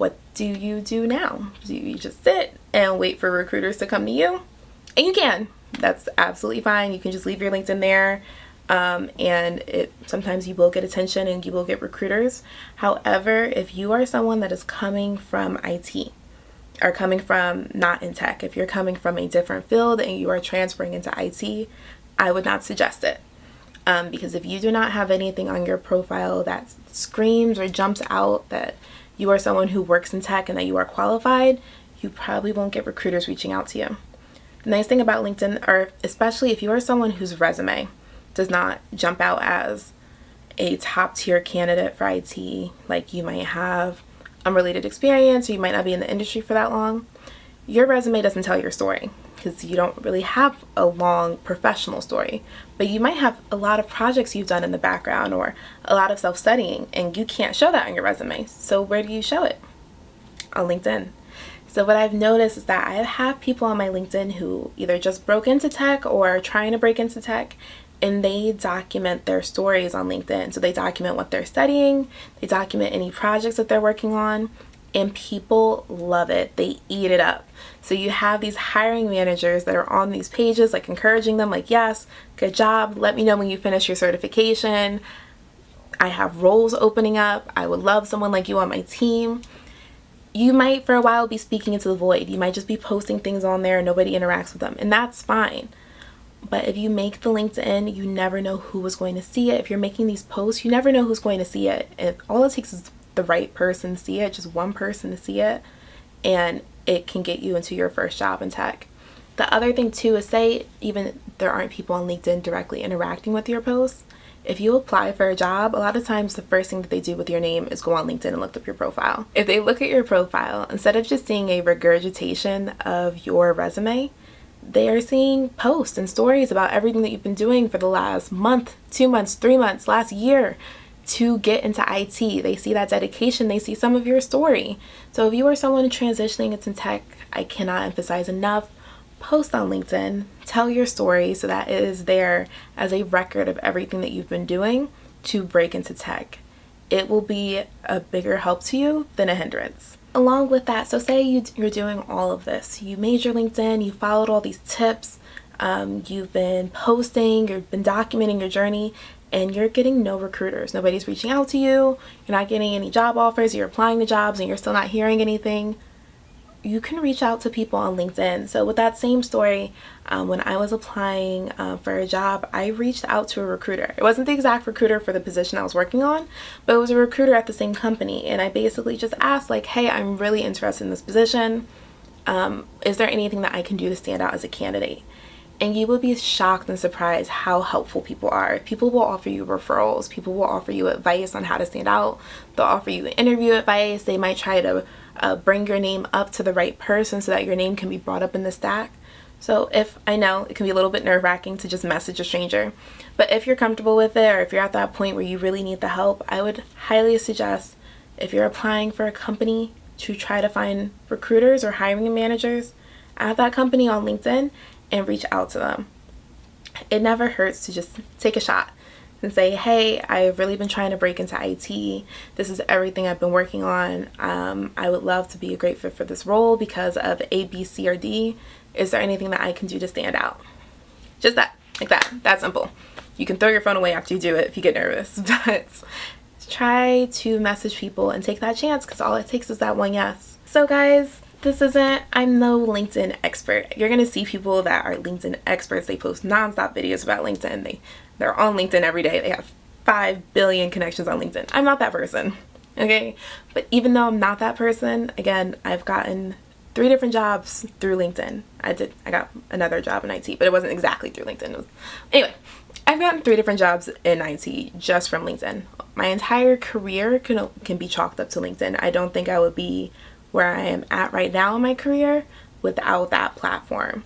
what do you do now? Do you just sit and wait for recruiters to come to you? And you can. That's absolutely fine. You can just leave your LinkedIn there. And sometimes you will get attention and you will get recruiters. However, if you are someone that is coming from IT or coming from not in tech, if you're coming from a different field and you are transferring into IT, I would not suggest it. Because if you do not have anything on your profile that screams or jumps out that you are someone who works in tech and that you are qualified, you probably won't get recruiters reaching out to you. The nice thing about LinkedIn, or especially if you are someone whose resume does not jump out as a top tier candidate for IT, like you might have unrelated experience or you might not be in the industry for that long, your resume doesn't tell your story because you don't really have a long professional story, but you might have a lot of projects you've done in the background or a lot of self-studying, and you can't show that on your resume. So where do you show it? On LinkedIn. So what I've noticed is that I have people on my LinkedIn who either just broke into tech or are trying to break into tech, and they document their stories on LinkedIn. So they document what they're studying, they document any projects that they're working on, and people love it. They eat it up. So you have these hiring managers that are on these pages, like encouraging them, like, yes, good job. Let me know when you finish your certification. I have roles opening up. I would love someone like you on my team. You might for a while be speaking into the void. You might just be posting things on there and nobody interacts with them, and that's fine. But if you make the LinkedIn, you never know who is going to see it. If you're making these posts, you never know who's going to see it. If all it takes is the right person to see it, just one person to see it, and it can get you into your first job in tech. The other thing too is, say even there aren't people on LinkedIn directly interacting with your posts, if you apply for a job, a lot of times the first thing that they do with your name is go on LinkedIn and look up your profile. If they look at your profile, instead of just seeing a regurgitation of your resume, they are seeing posts and stories about everything that you've been doing for the last month, 2 months, 3 months, last year to get into IT. They see that dedication. They see some of your story. So if you are someone transitioning into tech, I cannot emphasize enough, post on LinkedIn, tell your story so that it is there as a record of everything that you've been doing to break into tech. It will be a bigger help to you than a hindrance. Along with that, so say you're doing all of this. You made your LinkedIn, you followed all these tips, you've been posting, you've been documenting your journey, and you're getting no recruiters. Nobody's reaching out to you, you're not getting any job offers, you're applying to jobs and you're still not hearing anything. You can reach out to people on LinkedIn. So with that same story, when I was applying for a job, I reached out to a recruiter. It wasn't the exact recruiter for the position I was working on, but it was a recruiter at the same company. And I basically just asked, like, hey, I'm really interested in this position. Is there anything that I can do to stand out as a candidate? And you will be shocked and surprised how helpful people are. People will offer you referrals. People will offer you advice on how to stand out. They'll offer you interview advice. They might try to bring your name up to the right person so that your name can be brought up in the stack. So if I know it can be a little bit nerve-wracking to just message a stranger, but if you're comfortable with it, or if you're at that point where you really need the help, I would highly suggest, if you're applying for a company, to try to find recruiters or hiring managers at that company on LinkedIn and reach out to them. It never hurts to just take a shot and say, hey, I've really been trying to break into IT. This is everything I've been working on. I would love to be a great fit for this role because of A, B, C, or D. Is there anything that I can do to stand out? Just that, like that simple. You can throw your phone away after you do it if you get nervous, but try to message people and take that chance because all it takes is that one yes. So guys, I'm no LinkedIn expert. You're gonna see people that are LinkedIn experts. They post nonstop videos about LinkedIn. They're on LinkedIn every day. They have 5 billion connections on LinkedIn. I'm not that person, okay? But even though I'm not that person, again, I've gotten 3 different jobs through LinkedIn. I got another job in IT, but it wasn't exactly through LinkedIn. Anyway, I've gotten 3 different jobs in IT just from LinkedIn. My entire career can be chalked up to LinkedIn. I don't think I would be where I am at right now in my career without that platform.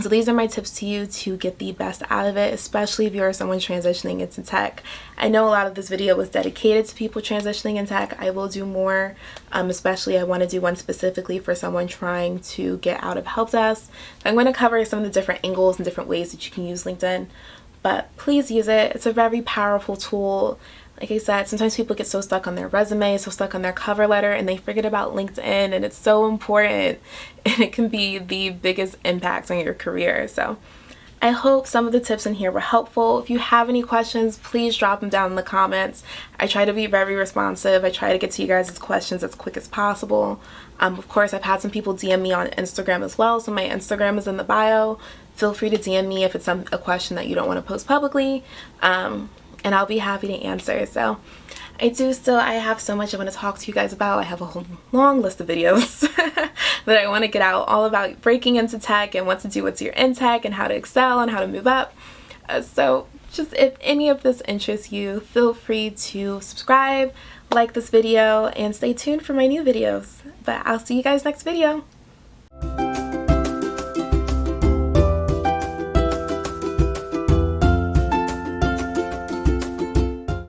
So these are my tips to you to get the best out of it, especially if you're someone transitioning into tech. I know a lot of this video was dedicated to people transitioning in tech. I will do more, especially I want to do one specifically for someone trying to get out of help desk. I'm going to cover some of the different angles and different ways that you can use LinkedIn, but please use it. It's a very powerful tool. Like I said, sometimes people get so stuck on their resume, so stuck on their cover letter, and they forget about LinkedIn, and it's so important, and it can be the biggest impact on your career. So I hope some of the tips in here were helpful. If you have any questions, please drop them down in the comments. I try to be very responsive. I try to get to you guys' questions as quick as possible. Of course, I've had some people DM me on Instagram as well, so my Instagram is in the bio. Feel free to DM me if it's a question that you don't want to post publicly, and I'll be happy to answer. So I have so much I want to talk to you guys about. I have a whole long list of videos that I want to get out, all about breaking into tech and what to do once you're in tech and how to excel and how to move up. So just if any of this interests you, feel free to subscribe, like this video, and stay tuned for my new videos. But I'll see you guys next video.